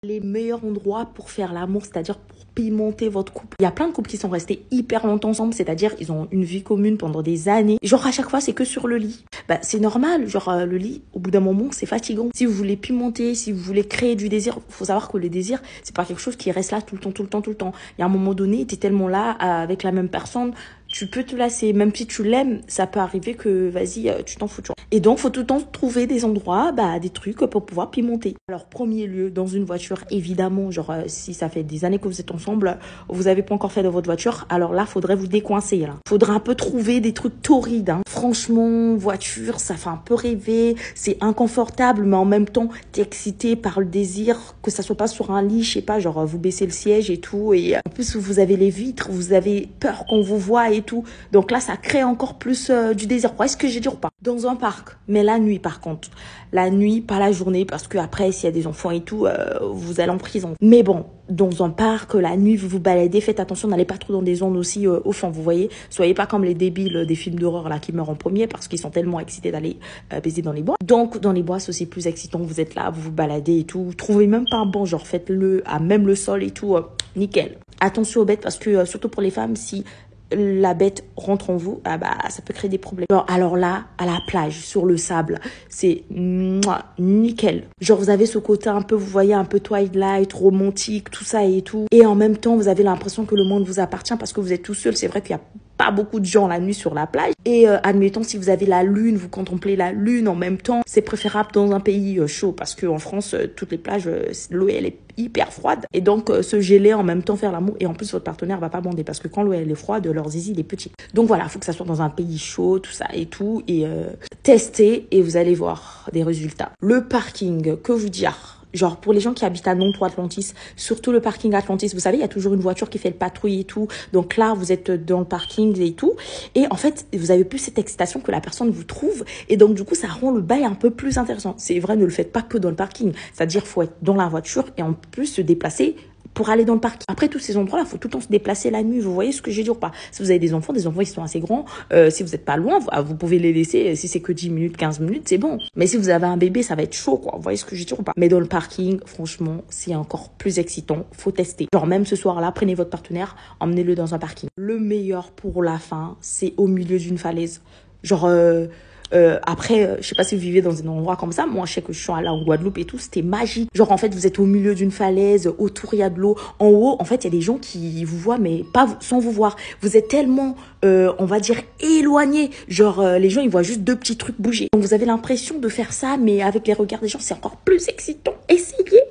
Les meilleurs endroits pour faire l'amour, c'est-à-dire pour pimenter votre couple. Il y a plein de couples qui sont restés hyper longtemps ensemble, c'est-à-dire ils ont une vie commune pendant des années. Genre à chaque fois, c'est que sur le lit. Bah c'est normal, genre le lit, au bout d'un moment, c'est fatigant. Si vous voulez pimenter, si vous voulez créer du désir, faut savoir que le désir, c'est pas quelque chose qui reste là tout le temps, tout le temps, tout le temps. Il y a un moment donné, t'es tellement là avec la même personne, tu peux te lasser. Même si tu l'aimes, ça peut arriver que, vas-y, tu t'en fous. Tu vois. Et donc, faut tout le temps trouver des endroits, des trucs pour pouvoir pimenter. Alors, premier lieu, dans une voiture, évidemment, genre, si ça fait des années que vous êtes ensemble, vous avez pas encore fait dans votre voiture, alors là, faudrait vous décoincer, là. Faudra un peu trouver des trucs torrides, hein. Franchement, voiture, ça fait un peu rêver, c'est inconfortable, mais en même temps, t'es excité par le désir, que ça soit pas sur un lit, je sais pas, genre, vous baissez le siège et tout, et en plus, vous avez les vitres, vous avez peur qu'on vous voit et tout. Donc là, ça crée encore plus du désir. Est-ce que j'ai dit ou pas? Dans un parc, mais la nuit par contre. La nuit, pas la journée, parce que après, s'il y a des enfants et tout, vous allez en prison. Mais bon, dans un parc, la nuit, vous vous baladez, faites attention, n'allez pas trop dans des zones aussi au fond, vous voyez. Soyez pas comme les débiles des films d'horreur là qui meurent en premier parce qu'ils sont tellement excités d'aller baiser dans les bois. Donc, dans les bois, c'est aussi plus excitant. Vous êtes là, vous vous baladez et tout. Trouvez même pas un banc, genre faites-le à même le sol et tout, nickel. Attention aux bêtes parce que, surtout pour les femmes, si la bête rentre en vous, ça peut créer des problèmes. Alors là, à la plage, sur le sable, c'est nickel. Genre, vous avez ce côté un peu, vous voyez, un peu Twilight, romantique, tout ça et tout. Et en même temps, vous avez l'impression que le monde vous appartient parce que vous êtes tout seul. C'est vrai qu'il y a pas beaucoup de gens la nuit sur la plage. Et admettons, si vous avez la lune, vous contemplez la lune en même temps, c'est préférable dans un pays chaud parce qu'en France, toutes les plages, l'eau, elle est hyper froide. Et donc, se geler en même temps, faire l'amour. Et en plus, votre partenaire va pas bander parce que quand l'eau, elle est froide, leur zizi, il est petit. Donc voilà, il faut que ça soit dans un pays chaud, tout ça et tout. Et testez et vous allez voir des résultats. Le parking, que vous dire? Genre, pour les gens qui habitent à Nantes ou Atlantis, surtout le parking Atlantis, vous savez, il y a toujours une voiture qui fait le patrouille et tout. Donc là, vous êtes dans le parking et tout. Et en fait, vous avez plus cette excitation que la personne vous trouve. Et donc, du coup, ça rend le bail un peu plus intéressant. C'est vrai, ne le faites pas que dans le parking. C'est-à-dire, faut être dans la voiture et en plus se déplacer pour aller dans le parc. Après, tous ces endroits-là, il faut tout le temps se déplacer la nuit. Vous voyez ce que j'ai dit ou pas? Si vous avez des enfants, ils sont assez grands. Si vous n'êtes pas loin, vous pouvez les laisser. Si c'est que 10 minutes, 15 minutes, c'est bon. Mais si vous avez un bébé, ça va être chaud, quoi. Vous voyez ce que j'ai dit ou pas? Mais dans le parking, franchement, c'est encore plus excitant. Faut tester. Genre, même ce soir-là, prenez votre partenaire, emmenez-le dans un parking. Le meilleur pour la fin, c'est au milieu d'une falaise. Genre, après, je sais pas si vous vivez dans un endroit comme ça. Moi, je sais que je suis allée en Guadeloupe et tout. C'était magique. Genre, en fait, vous êtes au milieu d'une falaise. Autour, il y a de l'eau. En haut, en fait, il y a des gens qui vous voient, mais pas sans vous voir. Vous êtes tellement, on va dire, éloignés. Genre, les gens, ils voient juste deux petits trucs bouger. Donc, vous avez l'impression de faire ça, mais avec les regards des gens, c'est encore plus excitant. Essayez.